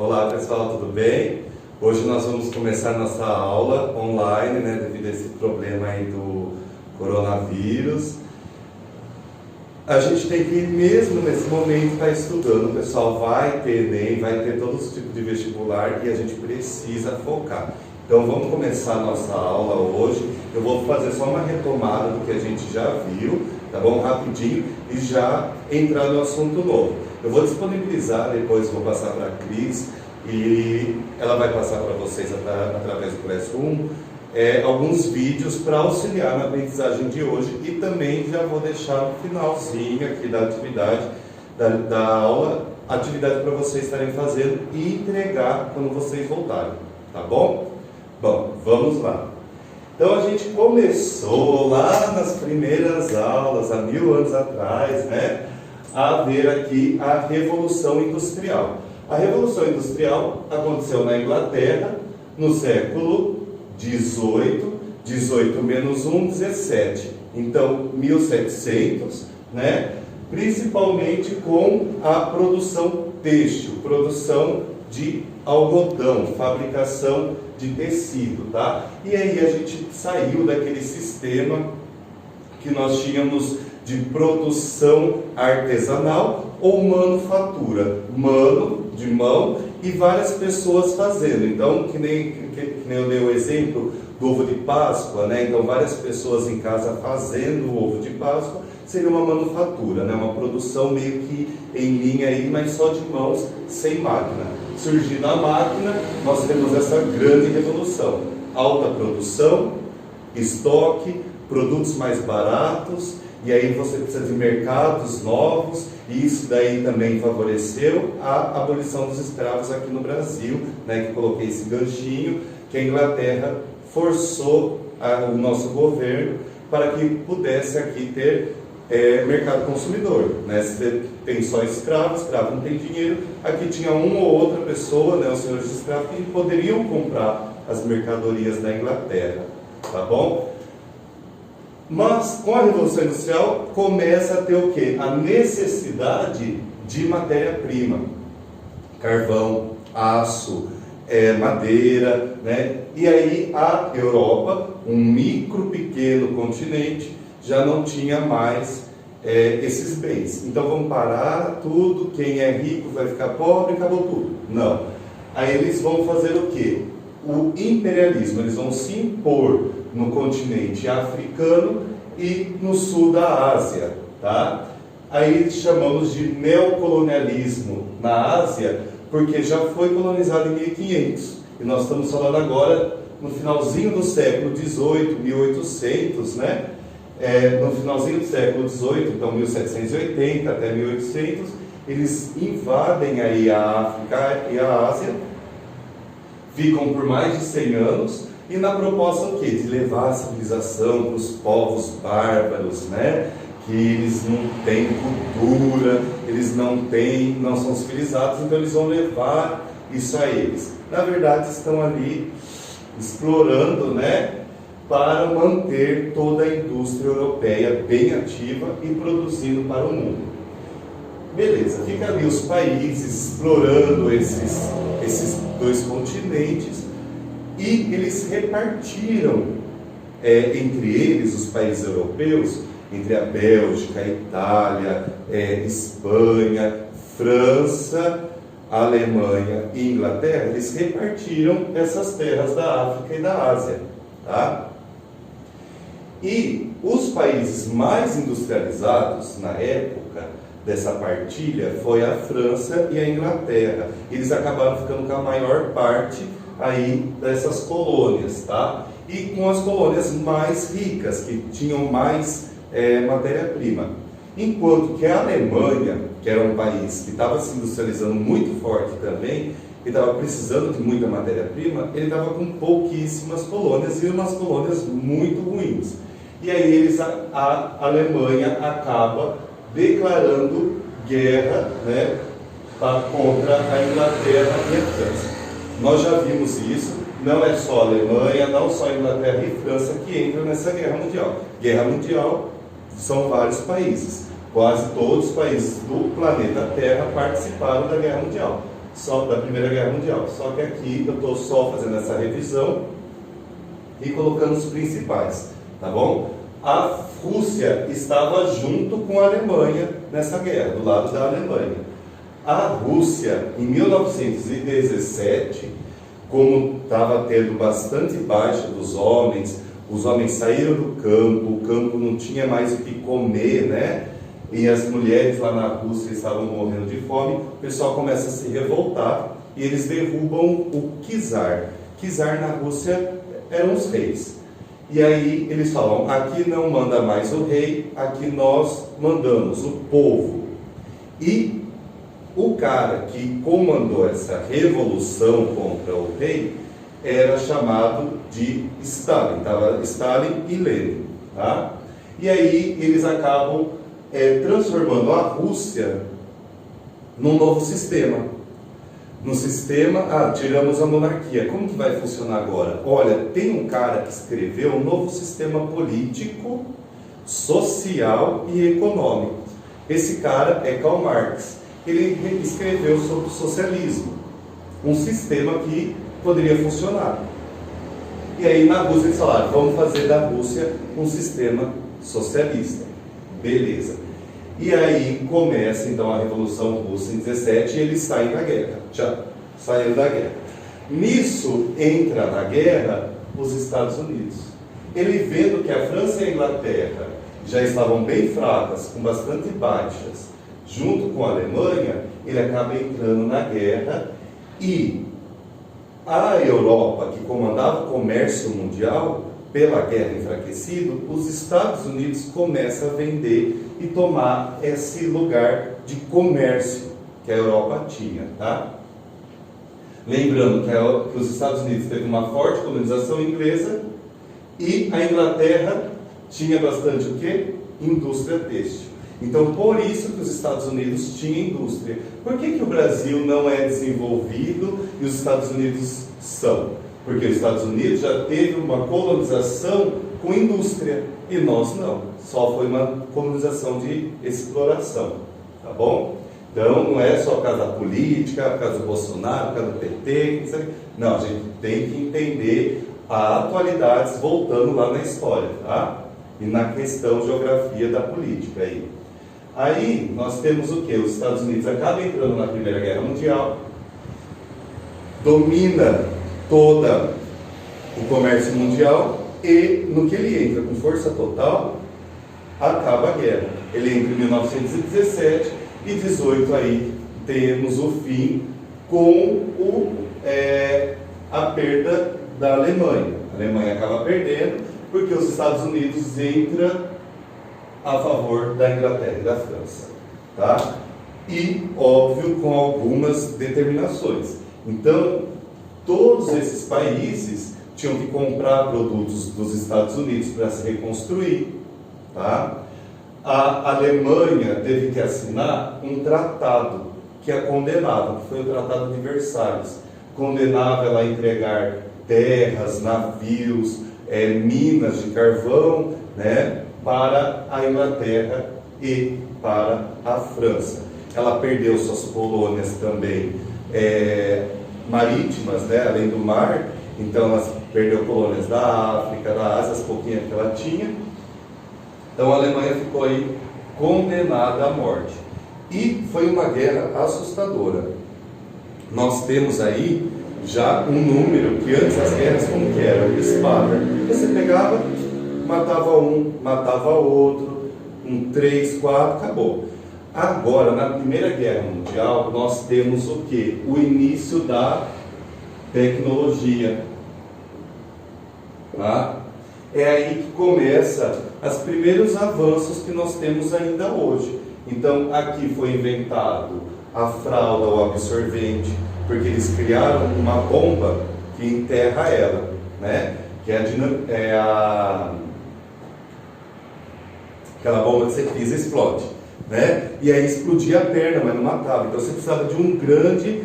Olá pessoal, tudo bem? Hoje nós vamos começar nossa aula online, né, devido a esse problema aí do coronavírus. A gente tem que, mesmo nesse momento, estar estudando. O pessoal vai ter Enem, vai ter todos os tipos de vestibular e a gente precisa focar. Então vamos começar a nossa aula hoje. Eu vou fazer só uma retomada do que a gente já viu, tá bom? Rapidinho, e já entrar no assunto novo. Eu vou disponibilizar, depois vou passar para a Cris e ela vai passar para vocês através do Classroom alguns vídeos para auxiliar na aprendizagem de hoje, e também já vou deixar no finalzinho aqui da atividade da aula, atividade para vocês estarem fazendo e entregar quando vocês voltarem, tá bom? Bom, vamos lá. Então a gente começou lá nas primeiras aulas, há 1000 anos atrás, né, a ver aqui a Revolução Industrial. A Revolução Industrial aconteceu na Inglaterra no século 18 menos 1, 17. Então, 1700, né? Principalmente com a produção têxtil, produção de algodão, fabricação de tecido, tá? E aí a gente saiu daquele sistema que nós tínhamos de produção artesanal ou manufatura, de mão, e várias pessoas fazendo. Então, que nem eu dei o exemplo do ovo de Páscoa, né? Então, várias pessoas em casa fazendo o ovo de Páscoa, seria uma manufatura, né? Uma produção meio que em linha aí, mas só de mãos, sem máquina. Surgindo a máquina, nós temos essa grande revolução. Alta produção, estoque, produtos mais baratos, e aí você precisa de mercados novos, e isso daí também favoreceu a abolição dos escravos aqui no Brasil, né, que coloquei esse ganchinho, que a Inglaterra forçou o nosso governo para que pudesse aqui ter mercado consumidor, né? Se tem só escravo não tem dinheiro, aqui tinha uma ou outra pessoa, né, os senhores de escravos, que poderiam comprar as mercadorias da Inglaterra, tá bom? Mas com a Revolução Industrial começa a ter o quê? A necessidade de matéria-prima, carvão, aço, madeira, né? E aí a Europa, um pequeno continente, já não tinha mais esses bens. Então vamos parar tudo, quem é rico vai ficar pobre, acabou tudo. Não. Aí eles vão fazer o quê? O imperialismo, eles vão se impor no continente africano e no sul da Ásia, tá? Aí chamamos de neocolonialismo na Ásia, porque já foi colonizado em 1500, e nós estamos falando agora no finalzinho do século XVIII, 1800, né? No finalzinho do século XVIII, então 1780 até 1800, eles invadem aí a África e a Ásia, ficam por mais de 100 anos, e na proposta o quê? De levar a civilização para os povos bárbaros, né? Que eles não têm cultura, eles não são civilizados, então eles vão levar isso a eles. Na verdade, estão ali explorando, né? Para manter toda a indústria europeia bem ativa e produzindo para o mundo. Beleza, fica ali os países explorando esses dois continentes, e eles repartiram entre eles, os países europeus, entre a Bélgica, a Itália, Espanha, França, Alemanha e Inglaterra, eles repartiram essas terras da África e da Ásia, tá? E os países mais industrializados na época dessa partilha foi a França e a Inglaterra. Eles acabaram ficando com a maior parte aí dessas colônias, tá? E com as colônias mais ricas, que tinham mais matéria-prima. Enquanto que a Alemanha, que era um país que estava se industrializando muito forte também, e estava precisando de muita matéria-prima, ele estava com pouquíssimas colônias, e umas colônias muito ruins. E aí a Alemanha acaba declarando guerra, né, contra a Inglaterra e a França. Nós já vimos isso, não é só a Alemanha, não só a Inglaterra e França que entram nessa guerra mundial. Guerra mundial são vários países, quase todos os países do planeta Terra participaram da guerra mundial. só da Primeira Guerra Mundial. Só que aqui eu estou só fazendo essa revisão e colocando os principais, tá bom? A Rússia estava junto com a Alemanha nessa guerra, do lado da Alemanha. A Rússia, em 1917, como estava tendo bastante baixa dos homens, os homens saíram do campo, o campo não tinha mais o que comer, né? E as mulheres lá na Rússia estavam morrendo de fome, o pessoal começa a se revoltar e eles derrubam o czar. Czar na Rússia eram os reis. E aí eles falam, aqui não manda mais o rei, aqui nós mandamos o povo. E o cara que comandou essa revolução contra o rei era chamado de Stalin, estava Stalin e Lenin, tá? E aí eles acabam transformando a Rússia num novo sistema. No sistema, tiramos a monarquia. Como que vai funcionar agora? Olha, tem um cara que escreveu um novo sistema político, social e econômico. Esse cara é Karl Marx. Ele escreveu sobre o socialismo, um sistema que poderia funcionar. E aí na Rússia eles falaram, vamos fazer da Rússia um sistema socialista. Beleza. E aí começa então a Revolução Russa em 17 e eles saem da guerra. Já saíram da guerra. Nisso entra na guerra os Estados Unidos. Ele vendo que a França e a Inglaterra já estavam bem fracas, com bastante baixas, junto com a Alemanha, ele acaba entrando na guerra e a Europa, que comandava o comércio mundial, pela guerra enfraquecido, os Estados Unidos começam a vender e tomar esse lugar de comércio que a Europa tinha, tá? Lembrando que os Estados Unidos teve uma forte colonização inglesa e a Inglaterra tinha bastante o quê? Indústria têxtil. Então, por isso que os Estados Unidos tinham indústria. Por que o Brasil não é desenvolvido e os Estados Unidos são? Porque os Estados Unidos já teve uma colonização com indústria e nós não. Só foi uma colonização de exploração, tá bom? Então, não é só por causa da política, por causa do Bolsonaro, por causa do PT, não, a gente tem que entender as atualidades voltando lá na história, tá? E na questão geografia da política aí. Aí, nós temos o quê? Os Estados Unidos acabam entrando na Primeira Guerra Mundial, domina toda o comércio mundial e, no que ele entra com força total, acaba a guerra. Ele entra em 1917 e 18 aí temos o fim com a perda da Alemanha. A Alemanha acaba perdendo porque os Estados Unidos entram a favor da Inglaterra e da França, tá? E, óbvio, com algumas determinações. Então, todos esses países tinham que comprar produtos dos Estados Unidos para se reconstruir, tá? A Alemanha teve que assinar um tratado que a condenava, que foi o Tratado de Versalhes. Condenava ela a entregar terras, navios, minas de carvão, né, para a Inglaterra e para a França. Ela perdeu suas colônias também marítimas, né, além do mar. Então ela perdeu colônias da África, da Ásia, as pouquinhas que ela tinha. Então a Alemanha ficou aí condenada à morte. E foi uma guerra assustadora. Nós temos aí já um número que antes as guerras como que era? Espada. Você pegava, matava um, matava outro, 3, 4, acabou. Agora, na Primeira Guerra Mundial, nós temos o quê? O início da tecnologia. Tá? É aí que começa os primeiros avanços que nós temos ainda hoje. Então, aqui foi inventado a fralda, o absorvente, porque eles criaram uma bomba que enterra ela, né? Que aquela bomba que você pisa e explode, né? E aí explodia a perna, mas não matava. Então você precisava de um grande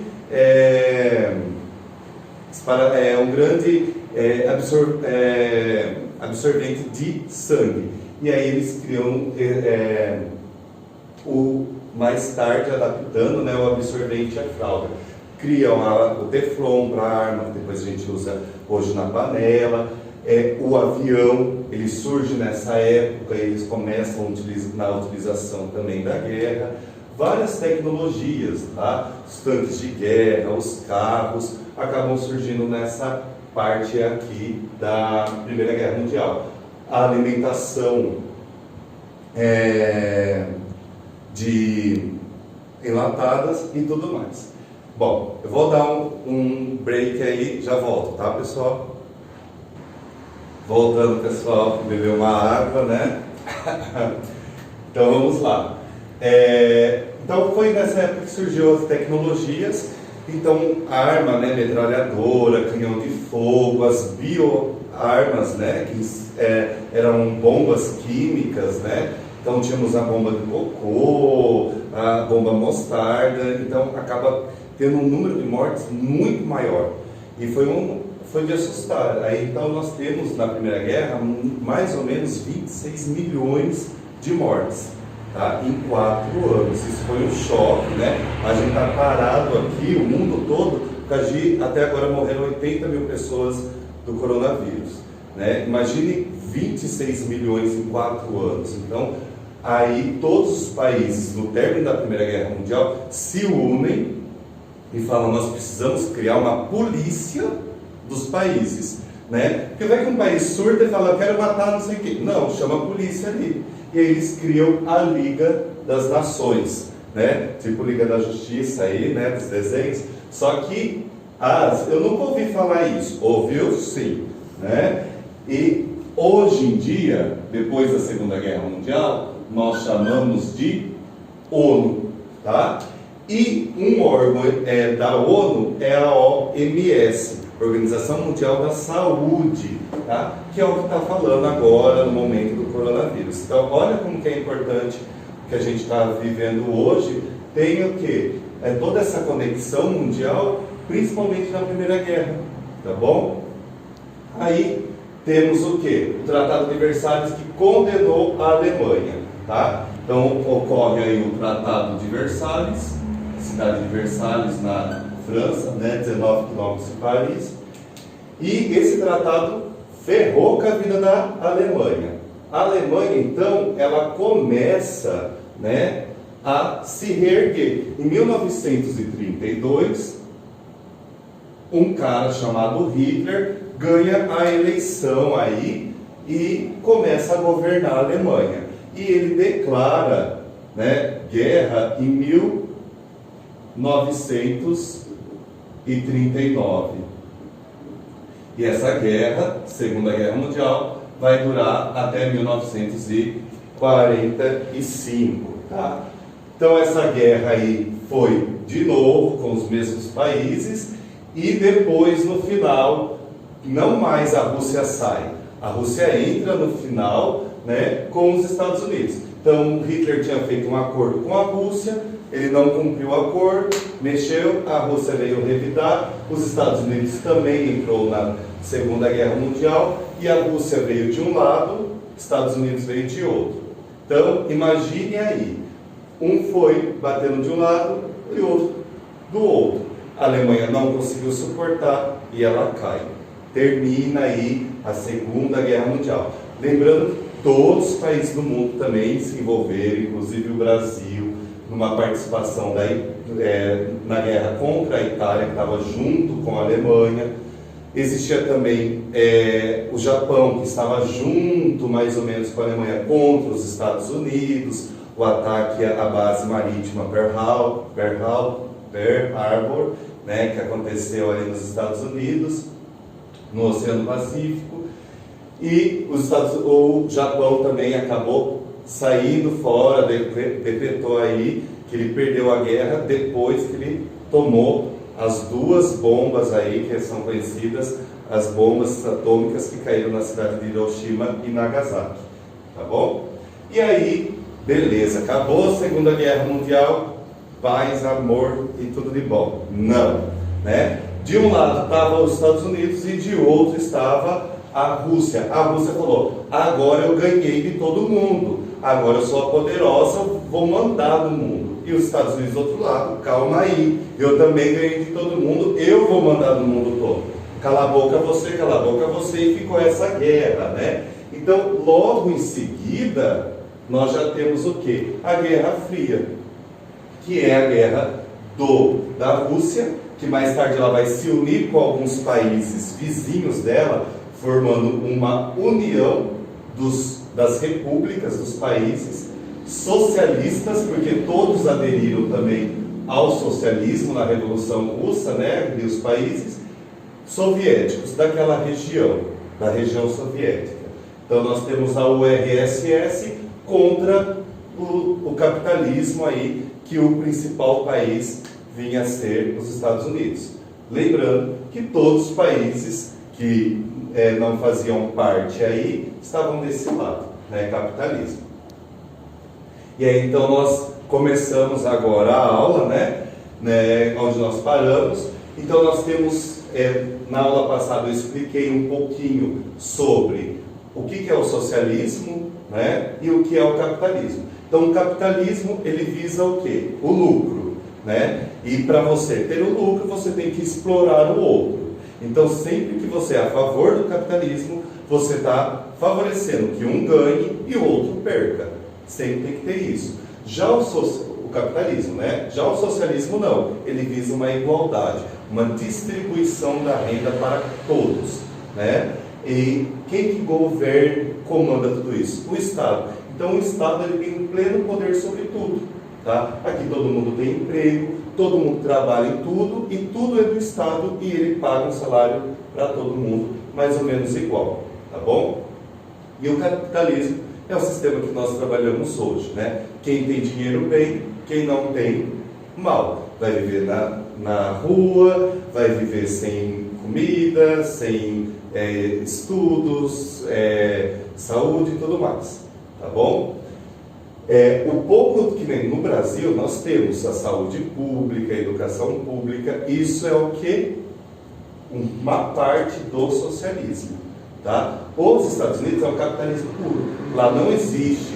absorvente de sangue. E aí eles criam mais tarde adaptando, né, o absorvente à fralda. criam o Teflon para arma, que depois a gente usa hoje na panela. O avião, ele surge nessa época, eles começam na utilização também da guerra. Várias tecnologias, tá? Os tanques de guerra, os carros, acabam surgindo nessa parte aqui da Primeira Guerra Mundial. A alimentação de enlatadas e tudo mais. Bom, eu vou dar um break aí, já volto, tá, pessoal? Voltando, pessoal, beber uma água, né? Então vamos lá. Então foi nessa época que surgiu as tecnologias. Então a arma, né, metralhadora, canhão de fogo, as bioarmas, né, que eram bombas químicas, né? Então tínhamos a bomba de cocô, a bomba mostarda. Então acaba tendo um número de mortes muito maior. E foi de assustar. Aí, então nós temos na Primeira Guerra mais ou menos 26 milhões de mortes, tá? Em 4 anos. Isso foi um choque, né? A gente está parado aqui, o mundo todo, porque até agora morreram 80 mil pessoas do coronavírus, né? Imagine 26 milhões em 4 anos. Então, aí todos os países, no término da Primeira Guerra Mundial, se unem e falam: nós precisamos criar uma polícia dos países, né? Porque vai que um país surta e fala: eu quero matar não sei o quê. Não, chama a polícia ali. E aí eles criam a Liga das Nações, né? Tipo Liga da Justiça aí, né? Dos desenhos. Só que eu nunca ouvi falar isso. Ouviu? Sim, né? E hoje em dia, depois da Segunda Guerra Mundial, nós chamamos de ONU, tá? E um órgão da ONU é a OMS, Organização Mundial da Saúde, tá? Que é o que está falando agora no momento do coronavírus. Então, olha como que é importante o que a gente está vivendo hoje. Tem o quê? Toda essa conexão mundial, principalmente na Primeira Guerra, tá bom? Aí temos o quê? O Tratado de Versalhes, que condenou a Alemanha, tá? Então ocorre aí o Tratado de Versalhes, cidade de Versalhes na França, né, 19 quilômetros de Paris, e esse tratado ferrou com a vida da Alemanha. A Alemanha, então, ela começa, né, a se reerguer. Em 1932, um cara chamado Hitler ganha a eleição aí e começa a governar a Alemanha. E ele declara, né, guerra em 1939. E essa guerra, Segunda Guerra Mundial, vai durar até 1945, tá? Então essa guerra aí foi de novo com os mesmos países, e depois no final, não mais a Rússia sai, a Rússia entra no final, né, com os Estados Unidos. Então Hitler tinha feito um acordo com a Rússia, ele não cumpriu o acordo, mexeu, a Rússia veio revidar, os Estados Unidos também entrou na Segunda Guerra Mundial, e a Rússia veio de um lado, Estados Unidos veio de outro. Então imagine aí, um foi batendo de um lado e outro do outro. A Alemanha não conseguiu suportar e ela cai. Termina aí a Segunda Guerra Mundial. Lembrando que todos os países do mundo também se envolveram, inclusive o Brasil, numa participação na guerra contra a Itália, que estava junto com a Alemanha. Existia também o Japão, que estava junto mais ou menos com a Alemanha contra os Estados Unidos, o ataque à base marítima Pearl Harbor, né, que aconteceu ali nos Estados Unidos, no Oceano Pacífico. E o Japão também acabou saindo fora, decretou aí que ele perdeu a guerra depois que ele tomou as 2 bombas aí que são conhecidas, as bombas atômicas que caíram na cidade de Hiroshima e Nagasaki, tá bom? E aí, beleza, acabou a Segunda Guerra Mundial, paz, amor e tudo de bom. Não, né? De um lado estava os Estados Unidos e de outro estava a Rússia. A Rússia falou: agora eu ganhei de todo mundo, agora eu sou a poderosa, eu vou mandar no mundo. e os Estados Unidos do outro lado, calma aí, eu também ganhei de todo mundo, eu vou mandar no mundo todo. Cala a boca você, e ficou essa guerra, né? Então, logo em seguida, nós já temos o quê? A Guerra Fria, que é a guerra da Rússia, que mais tarde ela vai se unir com alguns países vizinhos dela, formando uma união das repúblicas, dos países socialistas, porque todos aderiram também ao socialismo na Revolução Russa, né? E os países soviéticos daquela região, da região soviética. Então nós temos a URSS contra o capitalismo aí, que o principal país vinha a ser os Estados Unidos. Lembrando que todos os países que não faziam parte aí estavam desse lado, né, capitalismo. E aí então nós começamos agora a aula, né, onde nós paramos. Então nós temos, na aula passada eu expliquei um pouquinho sobre o que é o socialismo, né, e o que é o capitalismo. Então o capitalismo, ele visa o quê? O lucro, né? E para você ter o lucro, você tem que explorar o outro. Então sempre que você é a favor do capitalismo, você está favorecendo que um ganhe e o outro perca. Sempre tem que ter isso. Já o capitalismo, né? Já o socialismo não. Ele visa uma igualdade, uma distribuição da renda para todos, né? E quem que governa, comanda tudo isso? O Estado. Então o Estado, ele tem um pleno poder sobre tudo, tá? Aqui todo mundo tem emprego, todo mundo trabalha em tudo, e tudo é do Estado, e ele paga um salário para todo mundo mais ou menos igual, tá bom? E o capitalismo é o sistema que nós trabalhamos hoje, né? Quem tem dinheiro bem, quem não tem, mal. Vai viver na rua, vai viver sem comida, sem estudos, saúde e tudo mais, tá bom? O pouco que nem no Brasil, nós temos a saúde pública, a educação pública, isso é o que? Uma parte do socialismo, tá? Os Estados Unidos é um capitalismo puro, lá não existe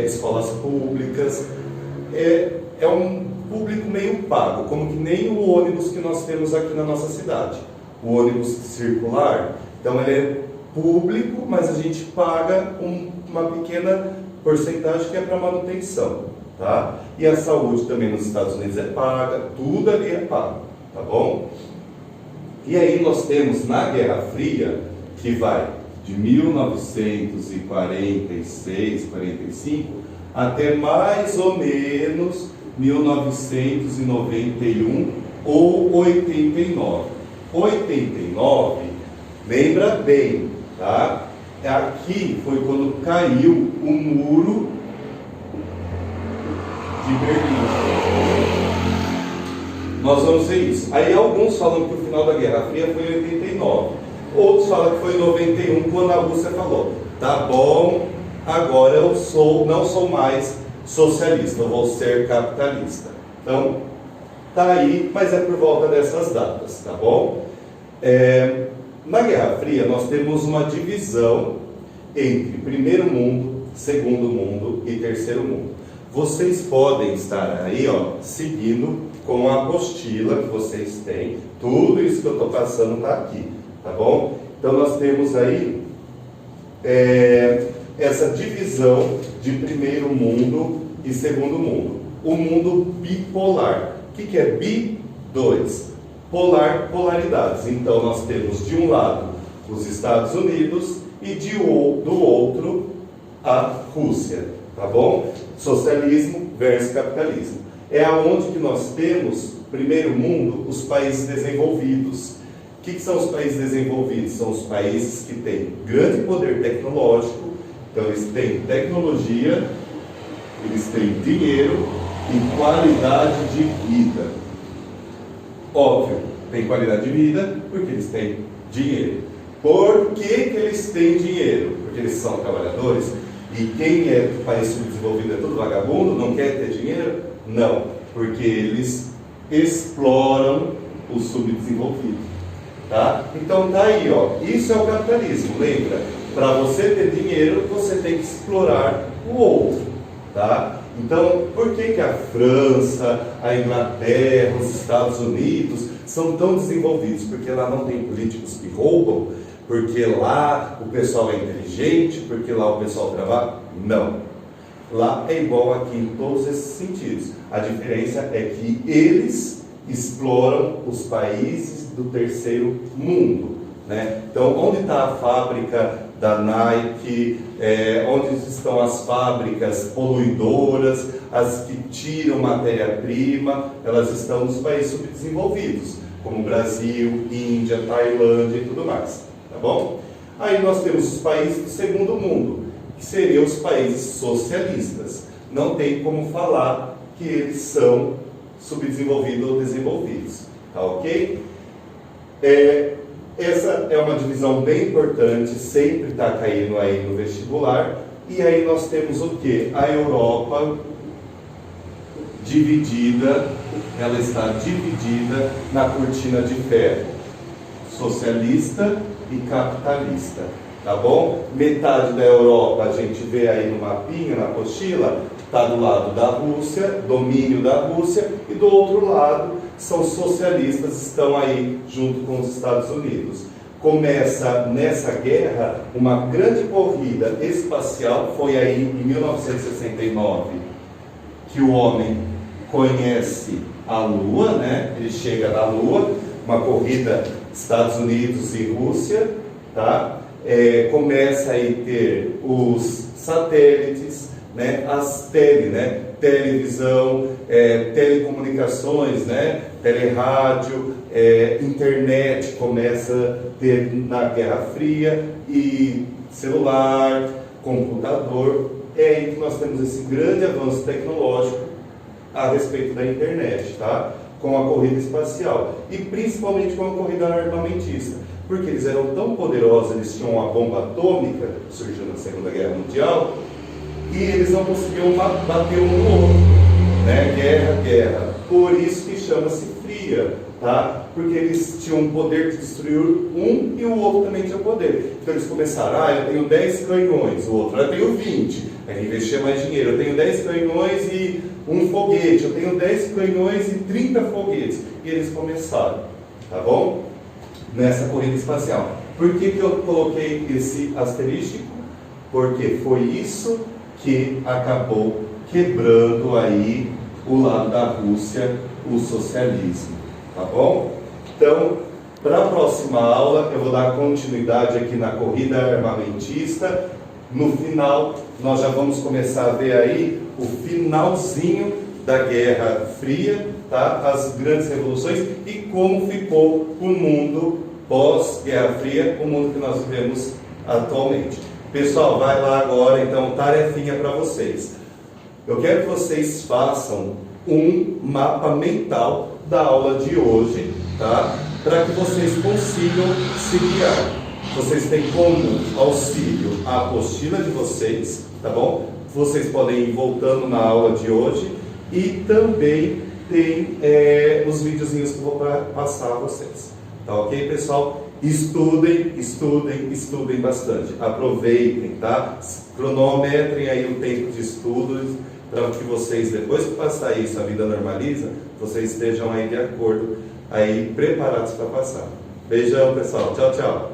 escolas públicas, é um público meio pago, como que nem o ônibus que nós temos aqui na nossa cidade, o ônibus circular. Então ele é público, mas a gente paga uma pequena porcentagem que é para manutenção, tá? E a saúde também nos Estados Unidos é paga, tudo ali é pago, tá bom? E aí nós temos na Guerra Fria, que vai de 1946, 45, até mais ou menos 1991 ou 89. 89, lembra bem, tá? Aqui foi quando caiu o muro de Berlim. Nós vamos ver isso. Aí alguns falam que o final da Guerra Fria foi em 89. Outros falam que foi em 91, quando a Rússia falou: tá bom, agora eu não sou mais socialista, eu vou ser capitalista. Então, tá aí, mas é por volta dessas datas, tá bom? Na Guerra Fria, nós temos uma divisão entre primeiro mundo, segundo mundo e terceiro mundo. Vocês podem estar aí, seguindo com a apostila que vocês têm. Tudo isso que eu estou passando está aqui, tá bom? Então nós temos aí essa divisão de primeiro mundo e segundo mundo. O mundo bipolar. O que é bi? Dois. Polar, polaridades. Então nós temos de um lado os Estados Unidos e do outro a Rússia, tá bom? Socialismo versus capitalismo. É aonde que nós temos, primeiro mundo, os países desenvolvidos. O que são os países desenvolvidos? São os países que têm grande poder tecnológico, então eles têm tecnologia, eles têm dinheiro e qualidade de vida. Óbvio, tem qualidade de vida porque eles têm dinheiro. Por que eles têm dinheiro? Porque eles são trabalhadores? E quem é do país subdesenvolvido é tudo vagabundo, não quer ter dinheiro? Não, porque eles exploram o subdesenvolvido, tá? Então tá aí, isso é o capitalismo, lembra? Para você ter dinheiro, você tem que explorar o outro, tá? Então, por que a França, a Inglaterra, os Estados Unidos são tão desenvolvidos? Porque lá não tem políticos que roubam, porque lá o pessoal é inteligente, porque lá o pessoal trabalha? Não. Lá é igual aqui em todos esses sentidos. A diferença é que eles exploram os países do terceiro mundo, né? Então, onde está a fábrica da Nike, onde estão as fábricas poluidoras, as que tiram matéria-prima, elas estão nos países subdesenvolvidos, como Brasil, Índia, Tailândia e tudo mais, tá bom? Aí nós temos os países do segundo mundo, que seriam os países socialistas. Não tem como falar que eles são subdesenvolvidos ou desenvolvidos, tá ok? Essa é uma divisão bem importante, sempre está caindo aí no vestibular. E aí nós temos o que? A Europa dividida, ela está dividida na cortina de ferro, socialista e capitalista, tá bom? Metade da Europa, a gente vê aí no mapinha, na apostila, está do lado da Rússia, domínio da Rússia, e do outro lado são socialistas, estão aí junto com os Estados Unidos. Começa nessa guerra uma grande corrida espacial, foi aí em 1969 que o homem conhece a Lua, né? Ele chega na Lua, uma corrida Estados Unidos e Rússia, tá? Começa aí ter os satélites, né? As televisão, telecomunicações, né? Telerádio, internet começa a ter na Guerra Fria, e celular, computador. É aí que nós temos esse grande avanço tecnológico a respeito da internet, tá? Com a corrida espacial e principalmente com a corrida armamentista, porque eles eram tão poderosos, eles tinham uma bomba atômica, surgiu na Segunda Guerra Mundial, e eles não conseguiam bater um no outro, né? Guerra. Por isso que chama-se fria, tá? Porque eles tinham o poder de destruir um e o outro também tinha poder. Então eles começaram, eu tenho 10 canhões, o outro, eu tenho 20, aí investia mais dinheiro, eu tenho 10 canhões e um foguete, eu tenho 10 canhões e 30 foguetes. E eles começaram, tá bom? Nessa corrida espacial. Por que eu coloquei esse asterístico? Porque foi isso que acabou quebrando aí o lado da Rússia, o socialismo, tá bom? Então, para a próxima aula, eu vou dar continuidade aqui na corrida armamentista. No final, nós já vamos começar a ver aí o finalzinho da Guerra Fria, tá? As grandes revoluções e como ficou o mundo pós-Guerra Fria, o mundo que nós vivemos atualmente. Pessoal, vai lá agora, então, tarefinha para vocês. Eu quero que vocês façam um mapa mental da aula de hoje, tá? Para que vocês consigam se guiar. Vocês têm como auxílio a apostila de vocês, tá bom? Vocês podem ir voltando na aula de hoje e também tem os videozinhos que eu vou passar a vocês, tá ok, pessoal? Estudem bastante, aproveitem, tá? Cronometrem aí o tempo de estudos para que vocês, depois que passar isso, a vida normaliza, vocês estejam aí de acordo, aí preparados para passar. Beijão, pessoal. Tchau, tchau.